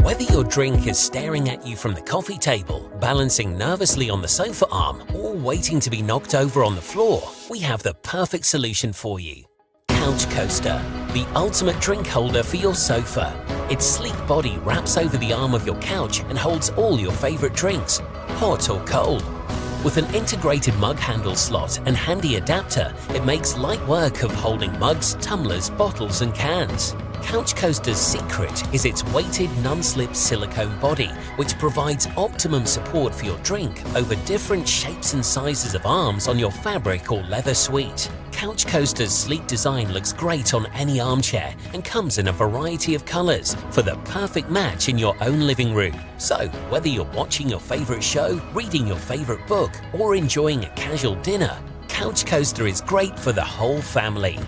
Whether your drink is staring at you from the coffee table, balancing nervously on the sofa arm, or waiting to be knocked over on the floor, we have the perfect solution for you. Couch Coaster, the ultimate drink holder for your sofa. Its sleek body wraps over the arm of your couch and holds all your favorite drinks, hot or cold. With an integrated mug handle slot and handy adapter, it makes light work of holding mugs, tumblers, bottles and cans. Couch Coaster's secret is its weighted non-slip silicone body, which provides optimum support for your drink over different shapes and sizes of arms on your fabric or leather suite. Couch Coaster's sleek design looks great on any armchair and comes in a variety of colors for the perfect match in your own living room. So, whether you're watching your favorite show, reading your favorite book, or enjoying a casual dinner, Couch Coaster is great for the whole family.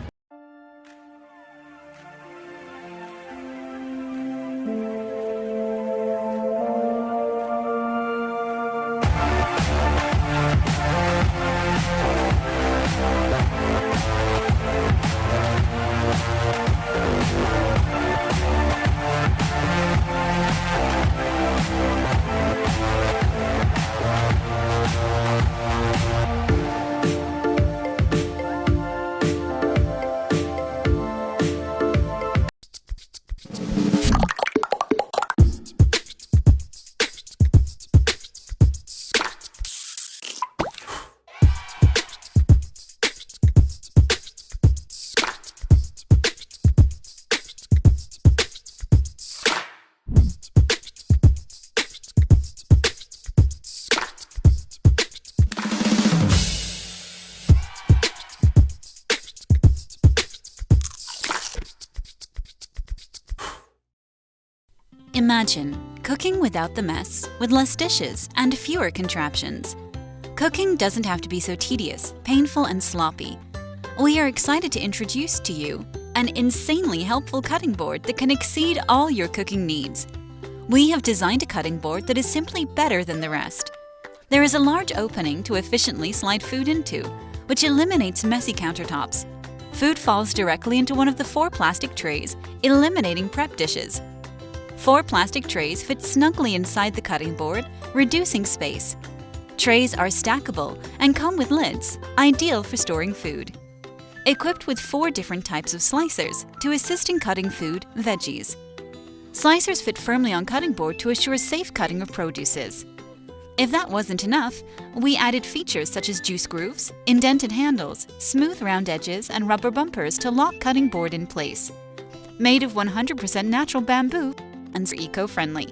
Imagine cooking without the mess, with less dishes and fewer contraptions. Cooking doesn't have to be so tedious, painful, and sloppy. We are excited to introduce to you an insanely helpful cutting board that can exceed all your cooking needs. We have designed a cutting board that is simply better than the rest. There is a large opening to efficiently slide food into, which eliminates messy countertops. Food falls directly into one of the 4 plastic trays, eliminating prep dishes. 4 plastic trays fit snugly inside the cutting board, reducing space. Trays are stackable and come with lids, ideal for storing food. Equipped with 4 different types of slicers to assist in cutting food, veggies. Slicers fit firmly on cutting board to assure safe cutting of produces. If that wasn't enough, we added features such as juice grooves, indented handles, smooth round edges, and rubber bumpers to lock cutting board in place. Made of 100% natural bamboo and eco-friendly.